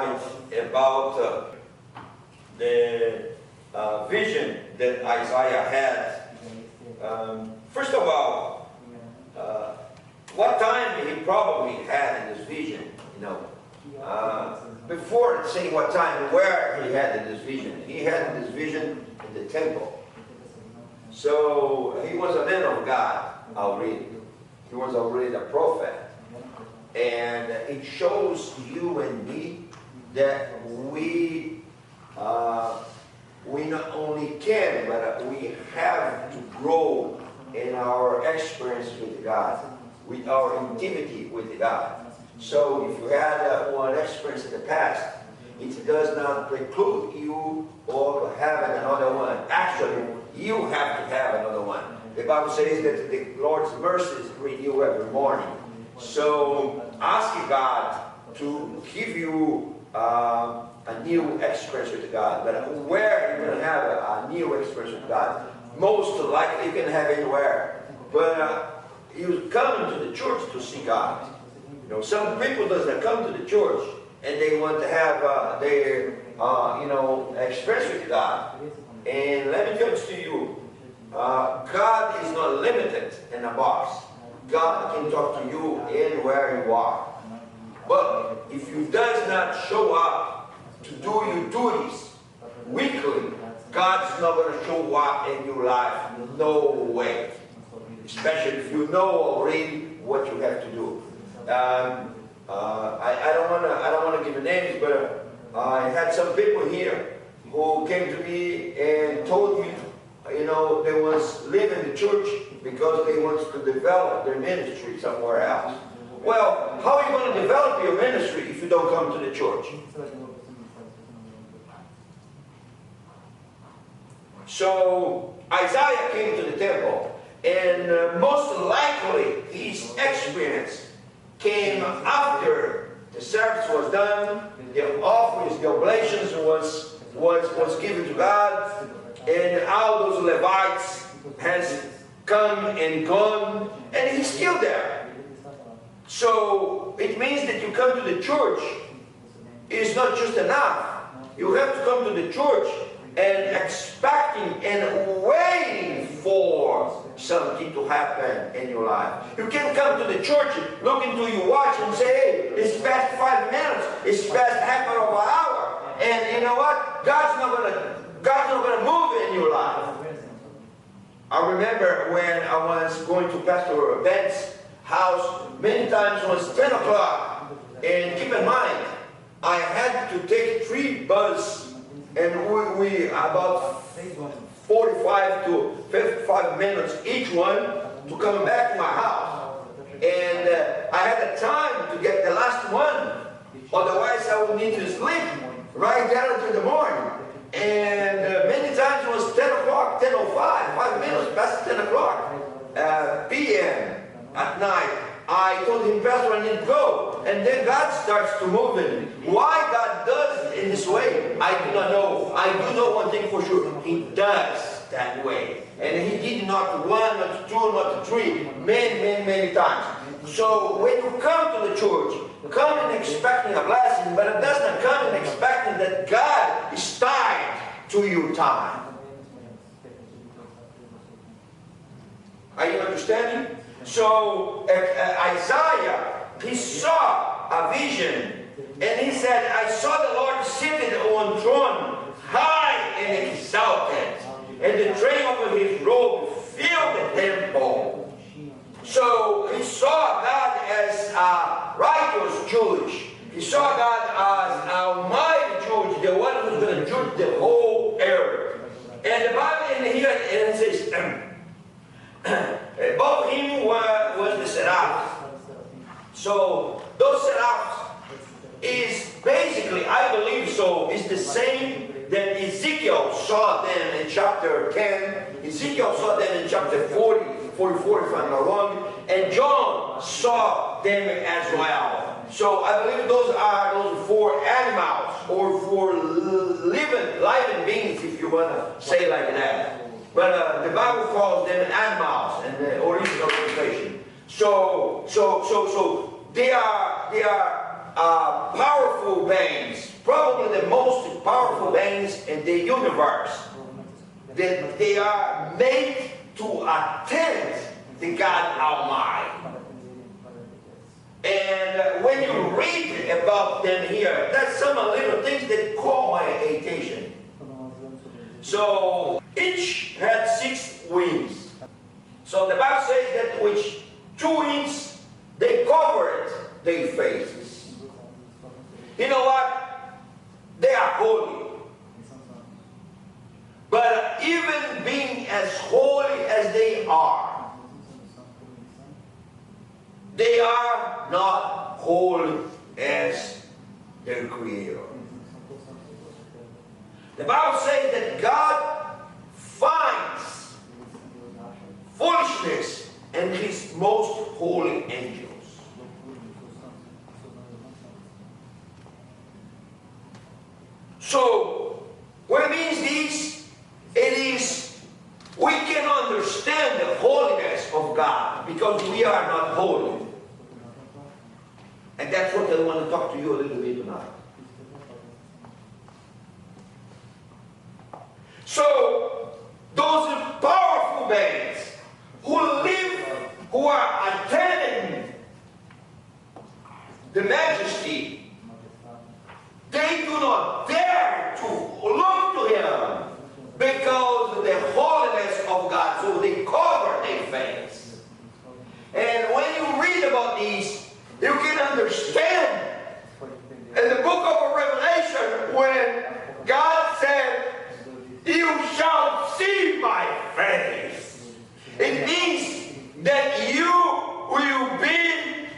points about the vision that Isaiah had. First of all, what time he probably had in this vision, you know. Before saying what time, where he had this vision. He had this vision in the temple. So he was a man of God already. He was already a prophet. And it shows you and me that we not only can, but we have to grow in our experience with God, with our intimacy with God. So if you had one experience in the past, it does not preclude you or having another one. Actually, you have to have another one. The Bible says that the Lord's mercies renew every morning. So ask God to give you a new experience with God. But where you're going to have a new experience with God, most likely you can have anywhere. But you come to the church to see God. You know, some people doesn't come to the church and they want to have their experience with God. And let me tell this to you, God is not limited in a box. God can talk to you anywhere you are. But if you does not show up to do your duties weekly, God's not going to show up in your life. No way. Especially if you know already what you have to do. I don't want to give names, but I had some people here who came to me and told me, you know, they was leaving the church because they want to develop their ministry somewhere else. Well, how are you going to develop your ministry if you don't come to the church? So Isaiah came to the temple, and most likely his experience came after the service was done, the offerings, the oblations was given to God, and all those Levites has come and gone, and he's still there. So it means that you come to the church is not just enough. You have to come to the church and expecting and waiting for something to happen in your life. You can't come to the church, look into your watch and say, hey, it's past 5 minutes, it's past half of an hour. And you know what? God's not gonna move in your life. I remember when I was going to Pastor Ben's house, many times it was 10 o'clock. And keep in mind, I had to take 3 buses, and we about 45 to 55 minutes each one to come back to my house. And I had the time to get the last one, otherwise I would need to sleep right there until the morning. And many times it was 10 o'clock, 10:05, 5 minutes past 10 o'clock p.m. at night. I told him, Pastor, I need to go. And then God starts to move in. Why God does it in this way, I do not know. I do know one thing for sure. He does that way. And he did not 1, not 2, not 3, many times. So when you come to the church, come in expecting a blessing, but it does not come in expecting that God is tied to your time. Are you understanding? So Isaiah, he saw a vision, and he said, I saw the Lord seated on throne, high and exalted, and the train of his robe filled the temple. So he saw God as a righteous judge. He saw God as an almighty judge, the one who's going to judge the whole earth. And the Bible in here it says, above him was the seraphs. So those seraphs is basically, I believe so, is the same that Ezekiel saw them in chapter 10. Ezekiel saw them in chapter 40, 44 if I'm not wrong. And John saw them as well. So I believe those are those 4 animals, or 4 living beings, if you want to say like that. But the Bible calls them animals in the original translation. So they are powerful beings, probably the most powerful beings in the universe. That they are made to attend the God Almighty. And when you read about them here, there's some little things that call my attention. So each had 6 wings. So the Bible says that with 2 wings they covered their faces. You know what? They are holy. But even being as holy as they are not holy as their Creator. The Bible says that God finds foolishness in His most holy angels. So, what it means is, it is, we can understand the holiness of God because we are not holy. And that's what I want to talk to you a little bit tonight. So, those powerful beings who are attending the majesty, they do not dare to look to Him because of the holiness of God. So they cover their face. And when you read about these, you can understand in the book of Revelation when God said, "You shall see my face." It means that you will be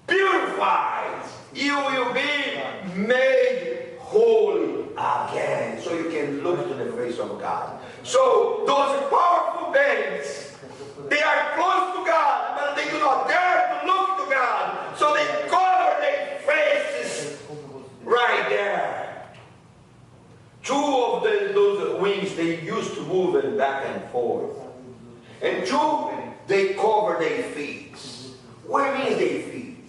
purified. You will be made holy again. So you can look to the face of God. So those powerful beings, they are close to God, but they do not dare to look to God. So they cover their faces right there. 2 of those wings, they used to move it back and forth. And 2, they cover their feet. What means their feet?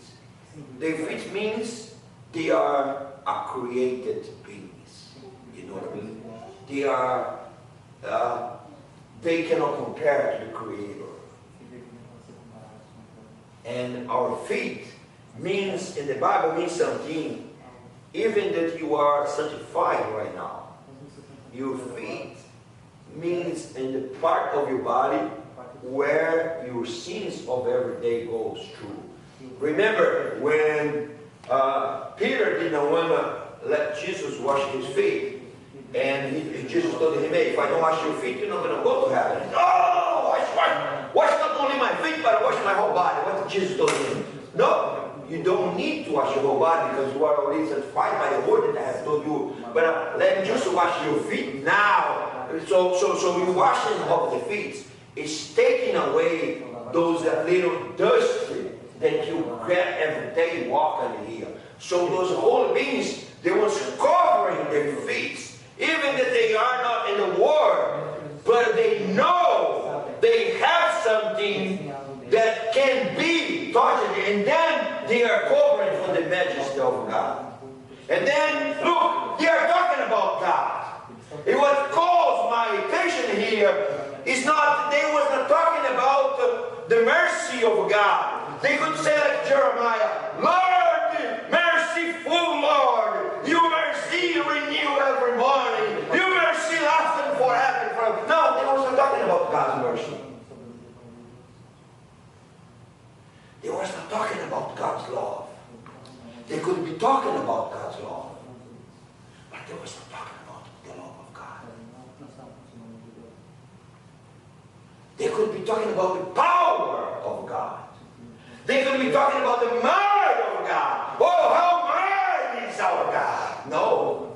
Their feet means they are a created beings. You know what I mean? They are, they cannot compare to the Creator. And our feet means, in the Bible, means something, even that you are sanctified right now. Your feet means in the part of your body where your sins of every day goes through. Remember when Peter didn't want to let Jesus wash his feet, and Jesus told him, "Hey, if I don't wash your feet, you're not going to go to heaven." He said, "Oh, wash not only my feet, but wash my whole body." What did Jesus told him? No, you don't need to wash your whole body because you are already sanctified by the word that I have told you. But let me just wash your feet now. So you washing of the feet is taking away those little dust that you get every day walking here. So those holy beings, they was covering their feet, even that they are not in the Word, but they know they have something that can be touched, and then they are covering for the majesty of God. And then, look, they are talking about God. And what calls my attention here is not, they was not talking about the mercy of God. They could say like Jeremiah, "Lord, merciful Lord, your mercy renew every morning. Your mercy lasting forever." No, they was not talking about God's mercy. They was not talking about God's love. They could be talking about God's love, but they was not talking about the love of God. They could be talking about the power of God. They could be talking about the might of God. Oh, how mighty is our God. No.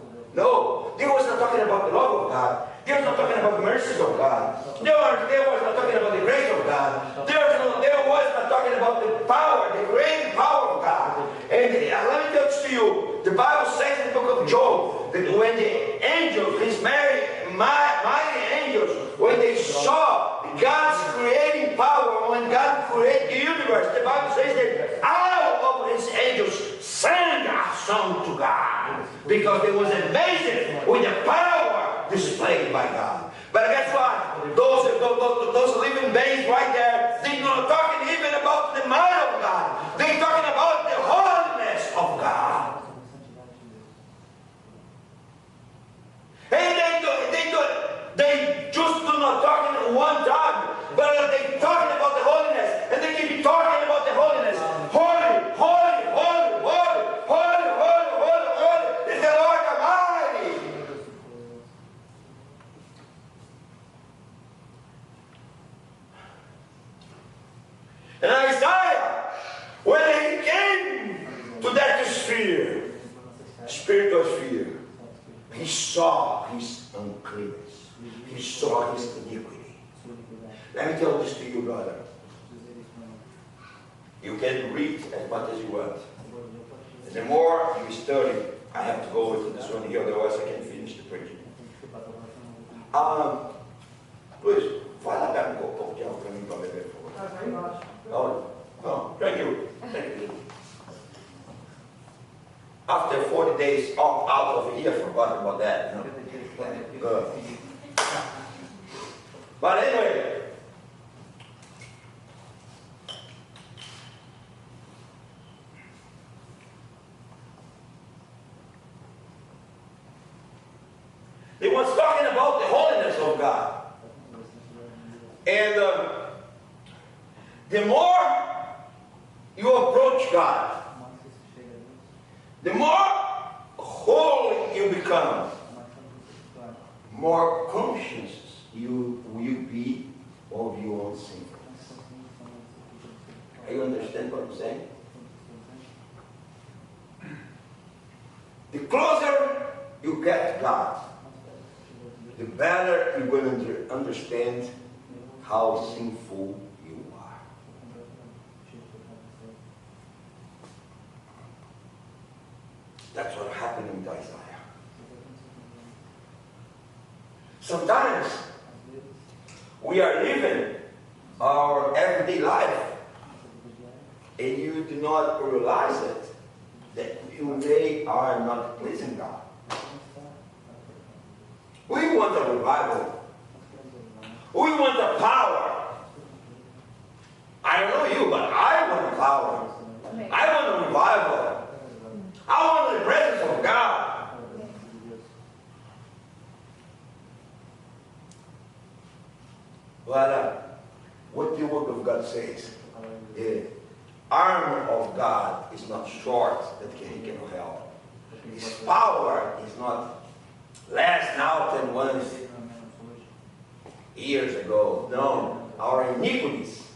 They was not talking about the love of God. They was not talking about the mercies of God. They was not talking about the grace of God. They was not talking about the power, the great power of God. And let me tell this to you. The Bible says in the book of Job that when the angels, these mighty angels, when they saw God's creating power, when God created the universe, the Bible says that out 12 of his angels sang a song to God because they was amazed with the power displayed by God. But guess what? Those living beings right there, they're not talking even about the mind of God. They're talking about the holiness of God. And they just do not talk in one time, but they talking about the holiness, and they keep talking about the holiness. Holy, holy, holy, holy, holy, holy, holy, holy is the Lord Almighty. And Isaiah, when he came to that sphere, spiritual sphere, he saw his uncleanness. He saw his iniquity. Let me tell this to you, brother. You can read as much as you want. And the more you study, I have to go into this one here, otherwise I can't finish the preaching. Please, fala para mim, porque algo para mim para beber, por favor. Oh, thank you. Thank you. After 40 days out of here, I forgot about that. You know? But anyway, he was talking about the holiness of God. And the more you approach God, the more holy you become, more conscious you will be of your own sinfulness. Do you understand what I'm saying? The closer you get to God, the better you're going to understand how sinful you are. That's what happened with Isaiah. Sometimes we are living our everyday life and you do not realize it, that you may are not pleasing God. We want a revival. We want the power. I don't know you, but I want the power. I want a revival. I want the presence of God. But what the Word of God says, the arm of God is not short that He cannot help. His power is not less now than once years ago. No, our iniquities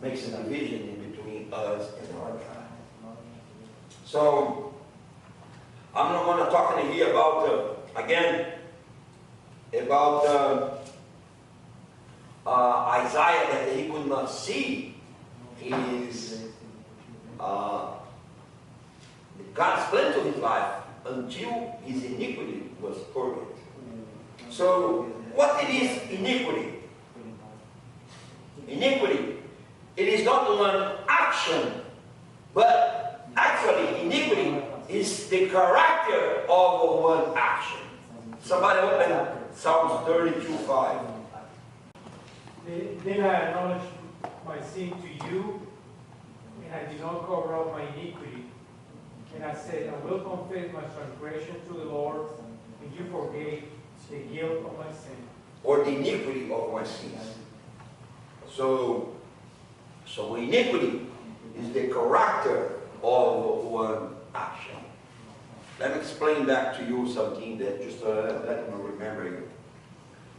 makes a division in between us and our God. So I'm not going to talk in here about again about Isaiah, that he could not see his God's plan to his life until his iniquity was perfect. So what it is iniquity? Iniquity, it is not one action, but actually iniquity is the character of one action. Somebody open Psalms 32:5. Then I acknowledged my sin to you, and I did not cover up my iniquity. And I said, I will confess my transgression to the Lord, and you forgave the guilt of my sin. Or the iniquity of my sins. So iniquity is the character of one action. Let me explain back to you something that just let me remember you.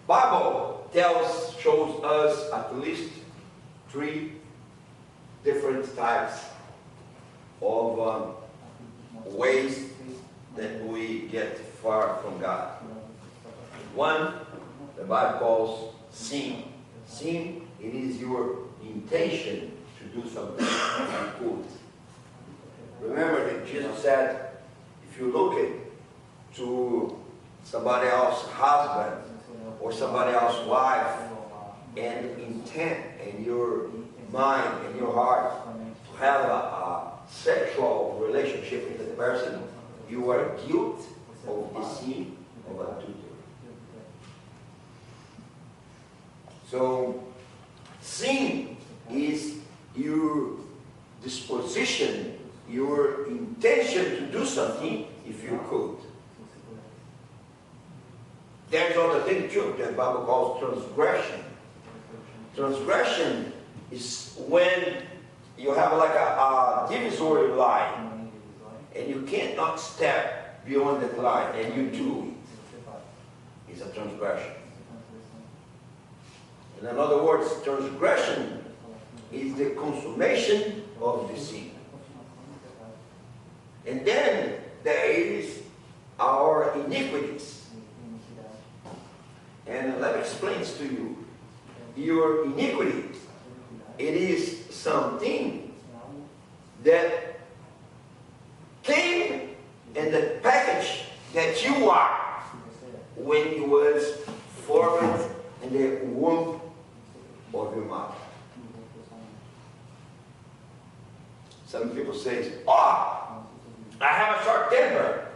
Bible shows us at least 3 different types of ways that we get far from God. One, the Bible calls sin. Sin, it is your intention to do something good. Remember that Jesus said, if you look to somebody else's husband or somebody else's wife and intent in your mind and your heart to have a sexual relationship with the person, you are guilty of the sin of adultery. So, sin is your disposition, your intention to do something if you could. There's other thing too that the Bible calls transgression. Transgression is when you have like a divisory line and you cannot step beyond that line and you do it. It's a transgression. In other words, transgression is the consummation of the sin. And then there is our iniquities. And let me explain this to you. Your iniquity, it is something that came in the package that you are when you was formed in the womb of your mother. Some people say, oh, I have a short temper.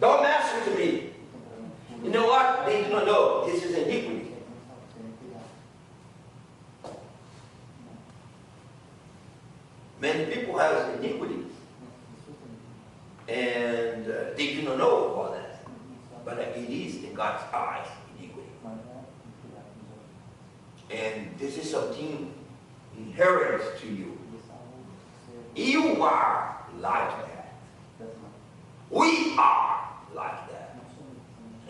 Don't mess with me. You know what? They do not know. This is iniquity. Many people have iniquity. And they do not know about that. But it is in God's eyes, iniquity. And this is something inherent to you. You are like that. We are like that.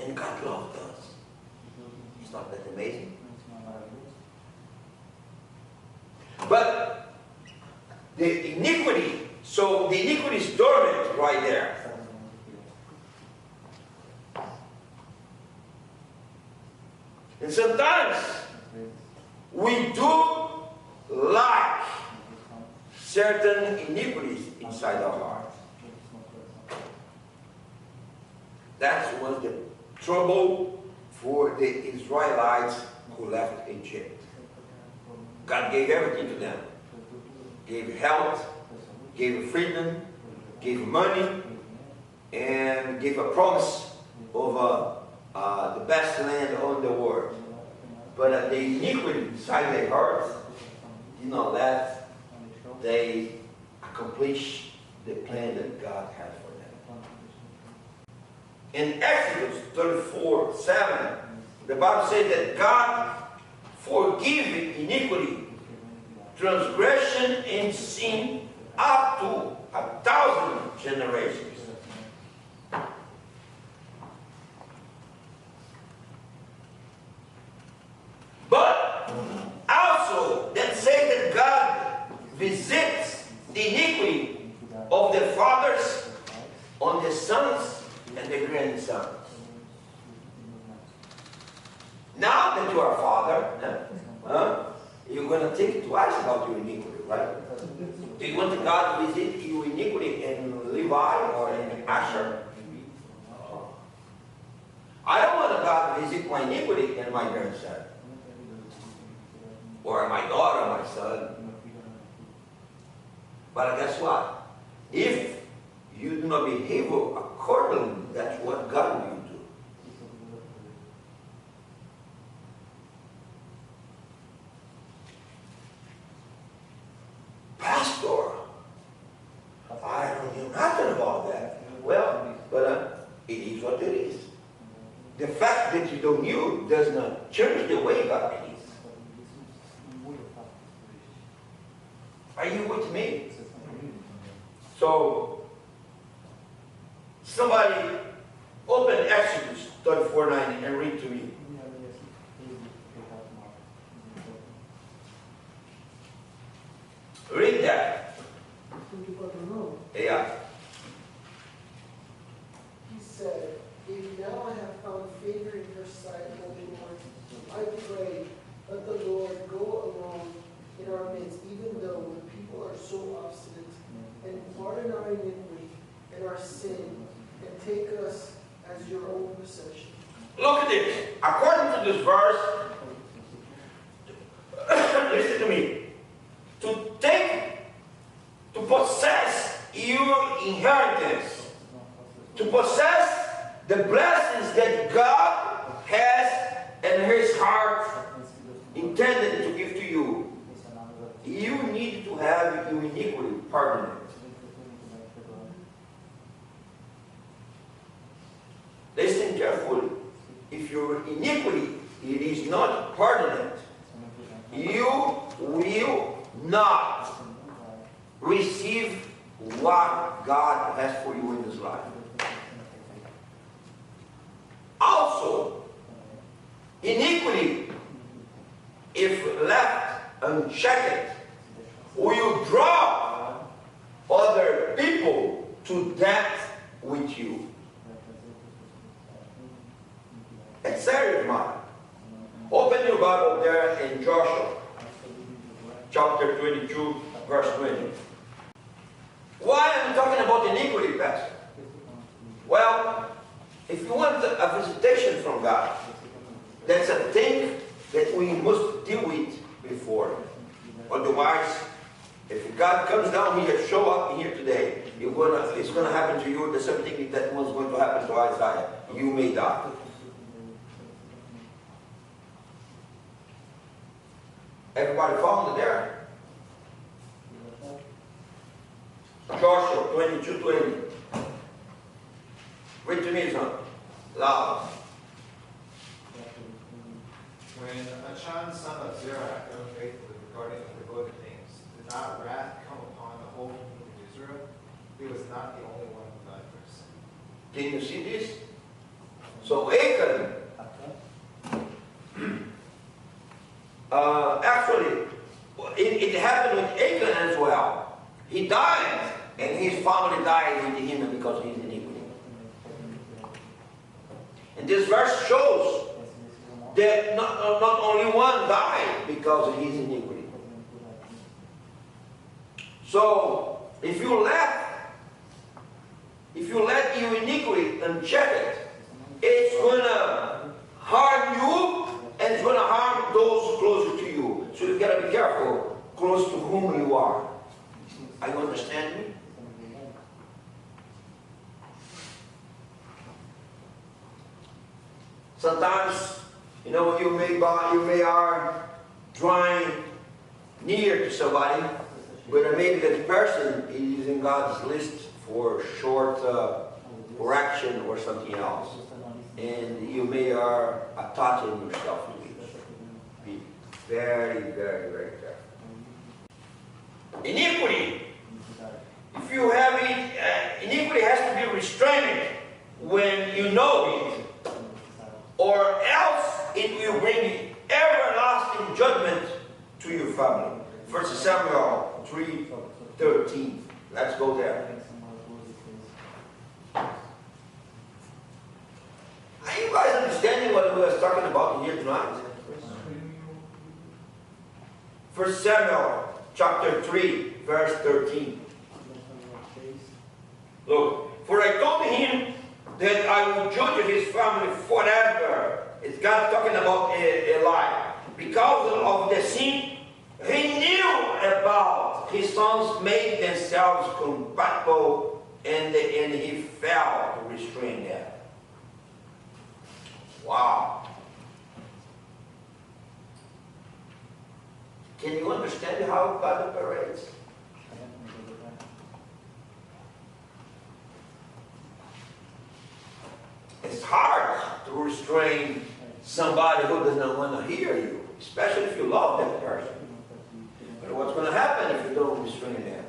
And God loves us. Is not that amazing? But the iniquity, so the iniquity is dormant right there. And sometimes we do like certain iniquities inside our hearts. That was the trouble for the Israelites who left Egypt. God gave everything to them. Gave health, gave freedom, gave money, and gave a promise of the best land on the world. But the iniquity inside their hearts did not let they accomplish the plan that God had for them. In Exodus 34:7, the Bible says that God forgive iniquity, transgression, and sin up to 1,000 generations. But also that say that God visits the iniquity of the fathers on the sons and the grandsons. Now that you are a father, you're going to think twice about your iniquity, right? Do you want God to visit your iniquity in Levi or in Asher? I don't want God to visit my iniquity in my grandson, or my daughter, or my son. But guess what? If you do not behave accordingly, that's what God will do. Pastor, I don't know nothing about that. Well, but it is what it is. The fact that you don't know does not change the way God is. Are you with me? So, somebody open Exodus 34:9 and read to me. Read that. Yeah. He said, if now I have found favor in your sight, O Lord, I pray, let the Lord go along in our midst, even though the people are so obstinate, and pardon our iniquity and our sin, and take us as your own possession. Look at this. According to this verse, listen to me. To possess to possess the blessings that God has in His heart intended to give to you, you need to have your iniquity pardoned. Listen carefully. If your iniquity it is not pardoned, you will not receive what God has for you in this life. Also, iniquity, if left unchecked, will draw other people to death with you. It's serious matter. Open your Bible there in Joshua, chapter 22, verse 20. Why am I talking about iniquity, Pastor? Well, if you want a visitation from God, that's a thing that we must deal with before. Otherwise, if God comes down here, show up here today, it's going to happen to you the same thing that was going to happen to Isaiah. You may die. Everybody found it there? Joshua 22:20. Read to me, son. Loud. When Achan, son of Zerah, fell faithfully regarding the devoted things, did not wrath come upon the whole kingdom of Israel? He was not the only one who died for sin. Can you see this? So Achan, actually, it happened with Achan as well. He died, and his family died with him because of his iniquity. And this verse shows that not only one died because of his iniquity. So, if you let your iniquity unchecked, it's going to harm you and it's going to harm those closer to you. So you've got to be careful close to whom you are. Are you understanding me? Sometimes, you may are drawing near to somebody, but maybe that person is using God's list for short correction or something else. And you may are attaching yourself to it. Be very, very, very careful. Iniquity. If you have it, iniquity has to be restrained when you know it, or else it will bring everlasting judgment to your family. 1 Samuel 3:13. Let's go there. Are you guys understanding what we were talking about here tonight? 1 Samuel chapter 3, verse 13. Look, for I told him that I will judge his family forever. It's God talking about Eli. Because of the sin he knew about, his sons made themselves compatible and he failed to restrain them. Wow. Can you understand how God operates? It's hard to restrain somebody who does not want to hear you, especially if you love that person. But what's going to happen if you don't restrain them?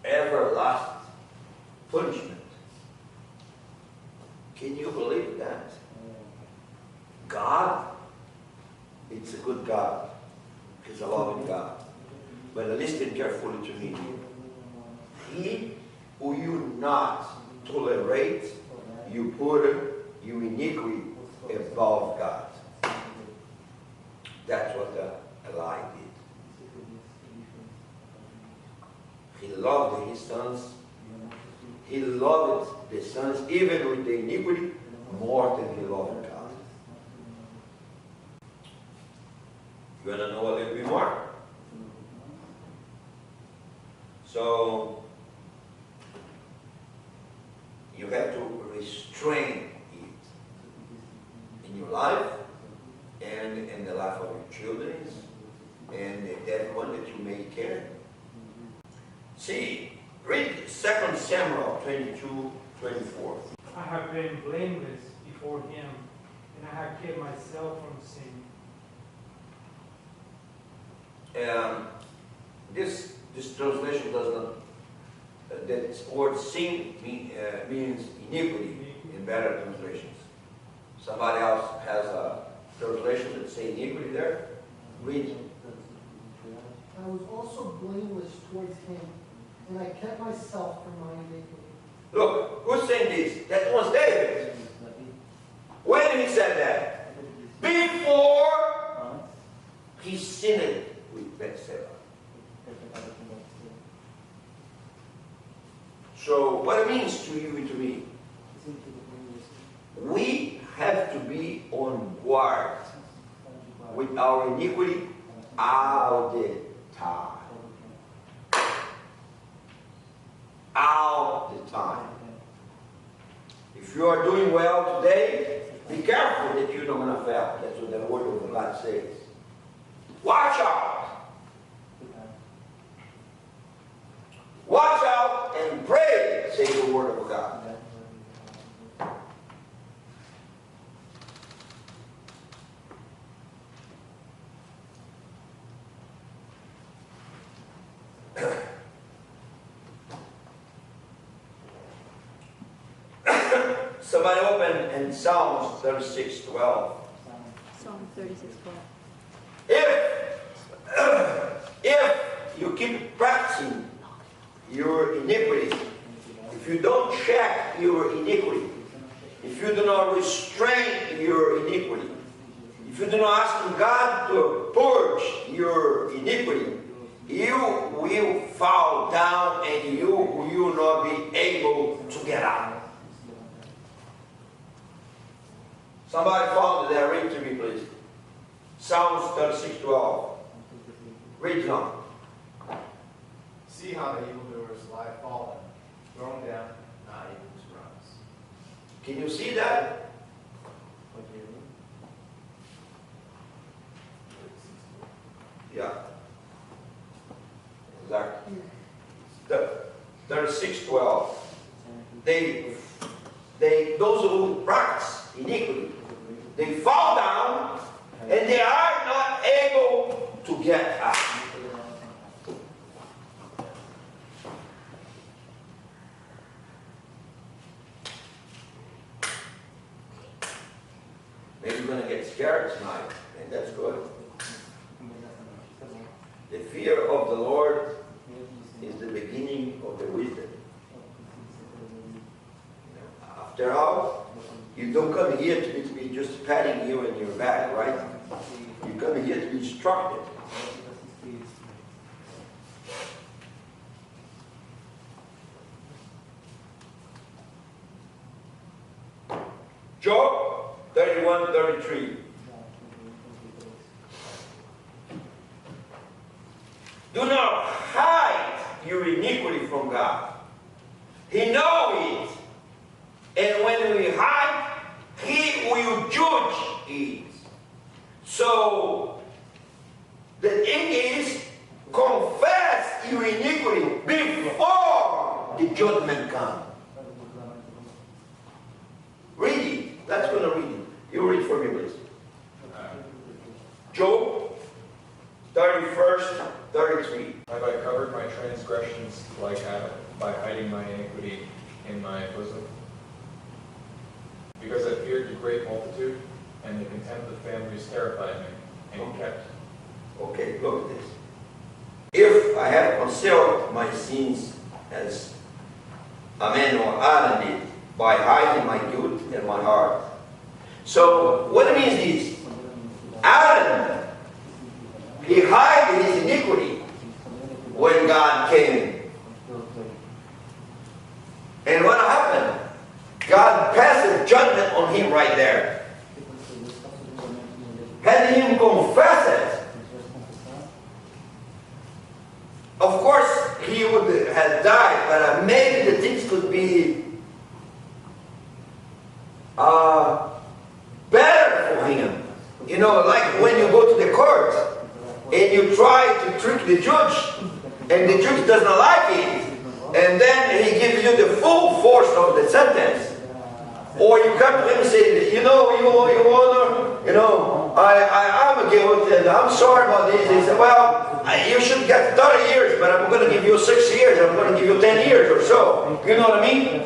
Everlasting punishment. Can you believe that? God, it's a good God. He's a loving God. But listen carefully to me. He who you not tolerate, you put your iniquity above God. That's what Eli did. He loved his sons. He loved the sons, even with the iniquity, more than he loved God. You want to know a little bit more? So you have to restrain it in your life and in the life of your children and everyone that you may carry. See, read 2 Samuel 22:24. I have been blameless before him, and I have kept myself from sin. This translation does not, that word sin means iniquity in better translations. Somebody else has a translation that says iniquity there. Read. I was also blameless towards him, and I kept myself from my iniquity. Look, who's saying this? That was David. When he said that? Before he sinned with Bathsheba. So what it means to you and to me, we have to be on guard with our iniquity all the time. All the time. If you are doing well today, be careful that you're not going to fail. That's what the word of God says. Watch out. Watch out and pray, says the word of God. Somebody open in Psalms 36:12. Psalm 36:12. If you keep practicing your iniquity, if you don't check your iniquity, if you do not restrain your iniquity, if you do not ask God to purge your iniquity, you will fall down and you will not be able to get out. Somebody follow that. Read to me, please. Psalms 36:12. Read on. See how the evildoers lie fallen, thrown down, not able to rise. Can you see that? Yeah. Exactly. 36:12. Those who practice iniquity, they fall down and they are not able to get up. Maybe you're going to get scared tonight, and that's good. The fear of the Lord is the beginning of the wisdom. After all, you don't come here to be just patting you in your back, right? You come here to be instructed. Job 31:33. Do not hide your iniquity from God. He knows it. And when we hide, He will judge it. So, the thing is, confess your iniquity before the judgment comes. Read it. That's going to read it. You read for me, please. Job 31:33. Have I covered my transgressions like Adam by hiding my iniquity in my bosom? Because I feared the great multitude, and the contempt of families terrified me, and kept. Okay, look at this. If I have concealed my sins as a man or Adam did, by hiding my guilt in my heart. So, what it means is, Adam, he hid his iniquity when God came. And what happened? God passed judgment on him right there. Had him confess it, of course he would has died, but maybe the things could be better for him. You know, like when you go to the court and you try to trick the judge, and the judge does not like it, and then he gives you the full force of the sentence. Or you come to him and say, you know, Your Honor, you know, I'm guilty and I'm sorry about this. He said, well, you should get 30 years, but I'm going to give you 6 years. I'm going to give you 10 years or so. You know what I mean?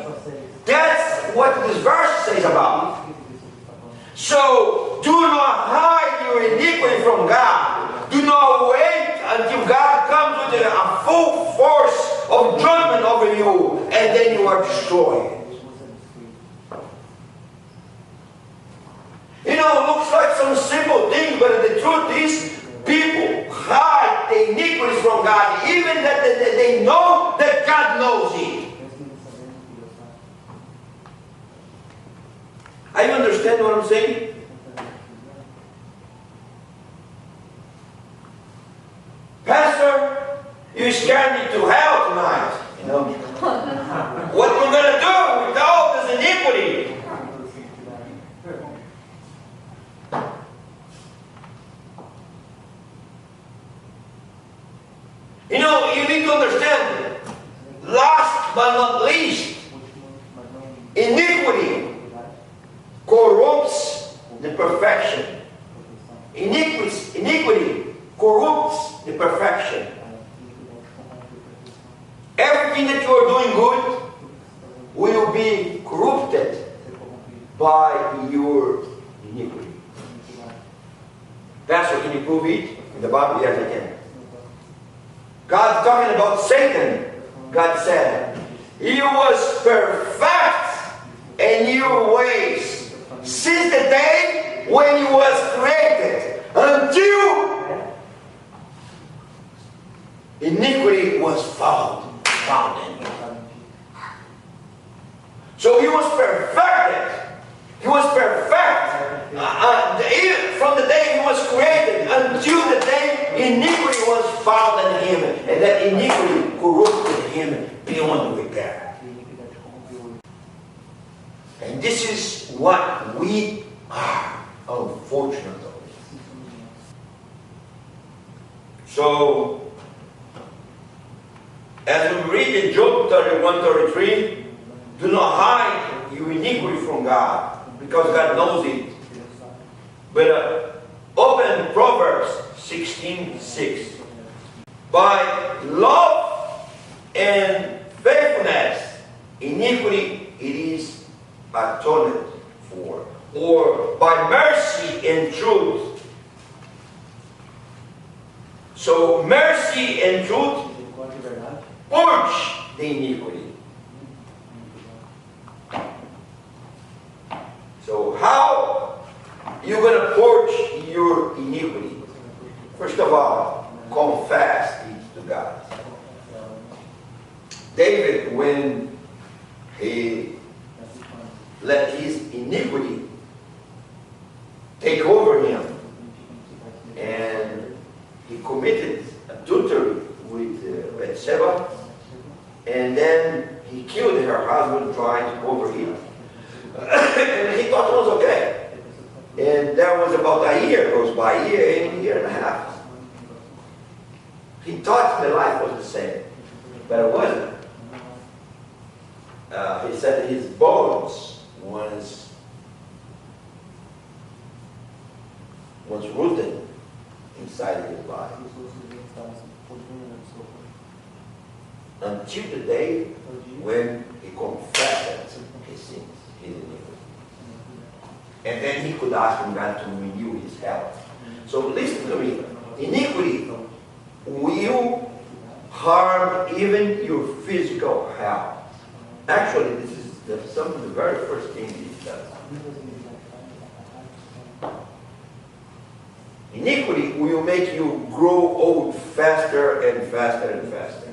That's what this verse says about. So, do not hide your iniquity from God. Do not wait until God comes with a full force of judgment over you, and then you are destroyed. You know, it looks like some simple thing, but the truth is, people hide the iniquities from God, even that they know that God knows it. Are you understand what I'm saying? Pastor, you scared me to hell tonight. You know, what we're going to do with all this iniquity? You know, you need to understand, last but not least, iniquity corrupts the perfection. Iniquity corrupts the perfection. Everything that you are doing good will be corrupted by your iniquity. Pastor, can you prove it in the Bible? Yes, I can. God's talking about Satan. God said, he was perfect in your ways since the day when he was created until iniquity was found in him. So he was perfected. He was perfect from the day he was created until the day iniquity was found in him, and that iniquity corrupted him beyond repair. And this is what we are, unfortunately. So, as we read in Job 31:33, do not hide your iniquity from God, because God knows it. But open Proverbs 16:6. By love and faithfulness, iniquity it is atoned for. Or by mercy and truth. So mercy and truth purge the iniquity. So how you're going to purge your iniquity? First of all, confess it to God. David, when he let his iniquity take over him, and he committed adultery with Bathsheba, and then he killed her husband trying to overeat. And he thought it was okay. And there was about a year goes by, a year and a half. He thought the life was the same, but it wasn't. He said his bones was rooted inside his body. Until the day when he confessed his sins, his iniquity. And then he could ask God to renew his health. So listen to me. Iniquity will harm even your physical health. Actually, this is some of the very first thing he does. Iniquity will make you grow old faster and faster and faster.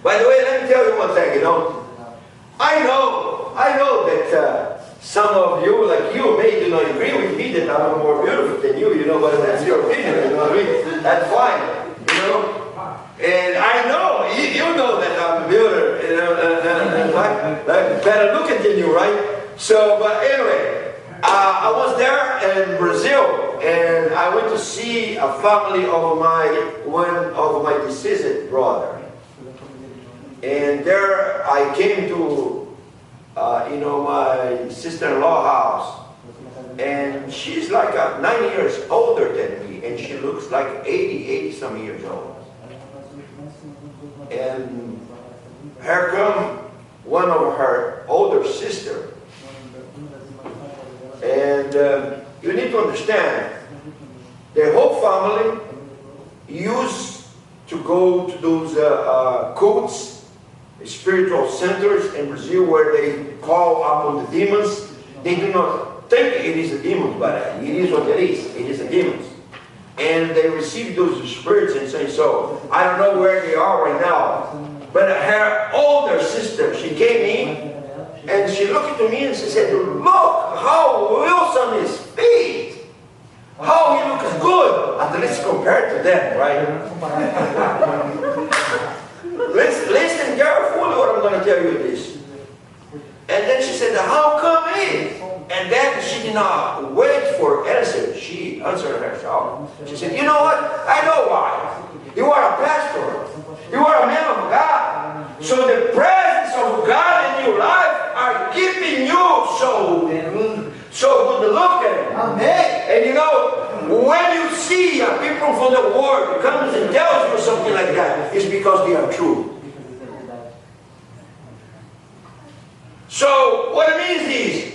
By the way, let me tell you one thing, I know that some of you, like you, may do not agree with me that I'm more beautiful than you, but that's your opinion, you know what I mean? That's fine, And I know, you know that I'm better looking than you, right? So, but anyway, I was there in Brazil, and I went to see a family of one of my deceased brother. And there I came to, my sister-in-law house. And she's like 9 years older than me, and she looks like 80 some years old. And here come one of her older sister. And you need to understand, the whole family used to go to those cults, spiritual centers in Brazil where they call upon the demons. They do not think it is a demon, but it is what it is. It is a demon. And they receive those spirits and say, so I don't know where they are right now. But her older sister, she came in and she looked at me and she said, look how Wilson is fit. How he looks good. At least compared to them, right? Listen carefully what I'm going to tell you this. And then she said, how come it? And then she did not wait for answer. She answered herself. She said, you know what? I know why. You are a pastor. You are a man of God. So the presence of God in your life are keeping you so good looking. Amen. And you know, when you see people from the world comes and tells you something like that, it's because they are true. So what it means is,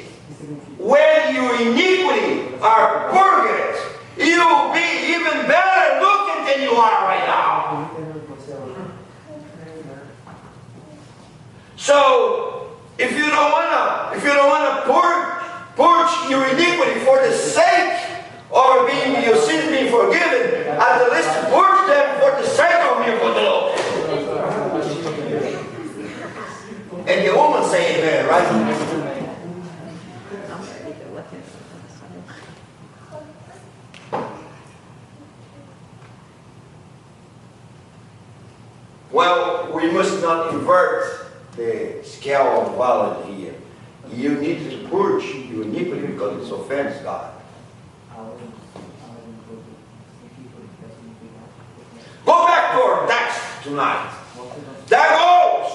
when your iniquity are purged, you'll be even better looking than you are right now. So if you don't wanna purge your iniquity for the sake of your sins being forgiven, at least purge them for the sake of your good Lord. And the woman say amen, right? Well, we must not invert the scale of value here. You need to purge your iniquity because it offends God. Go back to our text tonight. There goes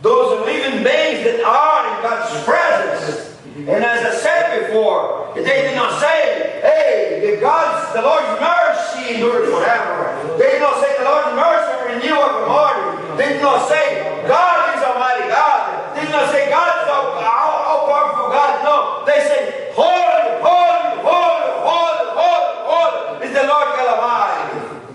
those living beings that are in God's presence. And as I said before, they did not say, hey, the Lord's mercy endures forever. They did not say the Lord's mercy will renew every morning. They did not say God is Almighty God. They did not say God is all powerful God. No, they say holy, holy, holy, holy, holy, holy is the Lord God Almighty.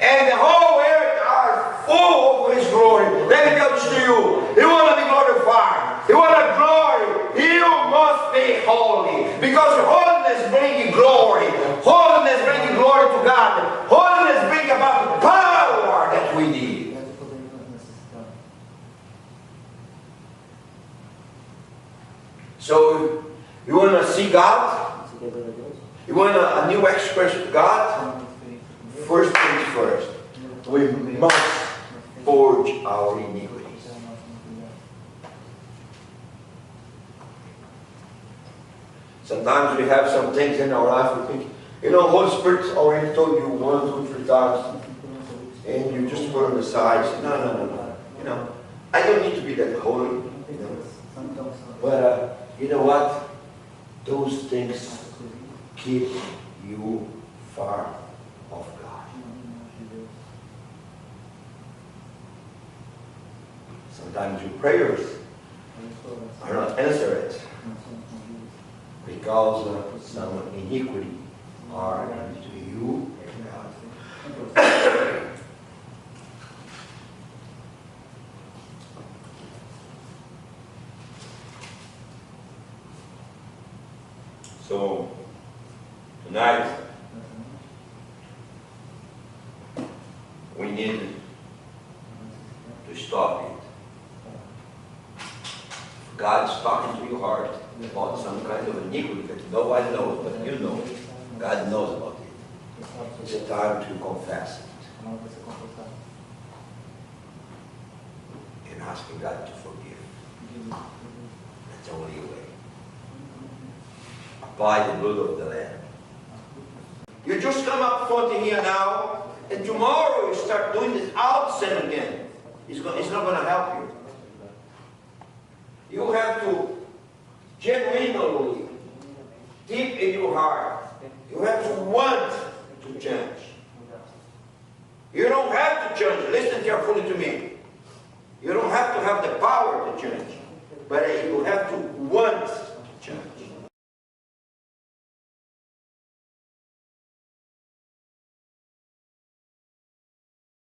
And the whole earth are full of His glory. Let me tell this to you. You want to be glorified. You want to glory. You must be holy. Because holiness brings glory. Holiness brings glory to God. Holiness brings about the power that we need. So, you want to see God? You want a new expression of God? First things first, we must purge our iniquities. Sometimes we have some things in our life we think, Holy Spirit's already told you 1, 2, 3 times, and you just put them aside. Say, no. I don't need to be that holy. But you know what? Those things keep you far of God. Sometimes your prayers are not answered because some iniquity are into you and God. So tonight we need to stop it. God's talking to your heart about some kind of iniquity that nobody knows, but you know. God knows about it. It's a time to confess it and ask asking God to forgive. That's the only way. Apply the blood of the Lamb. You just come up front in here now, and tomorrow you start doing this old sin again. It's not going to help you. You have to genuinely, deep in your heart, you have to want to change. You don't have to change. Listen carefully to me. You don't have to have the power to change. But you have to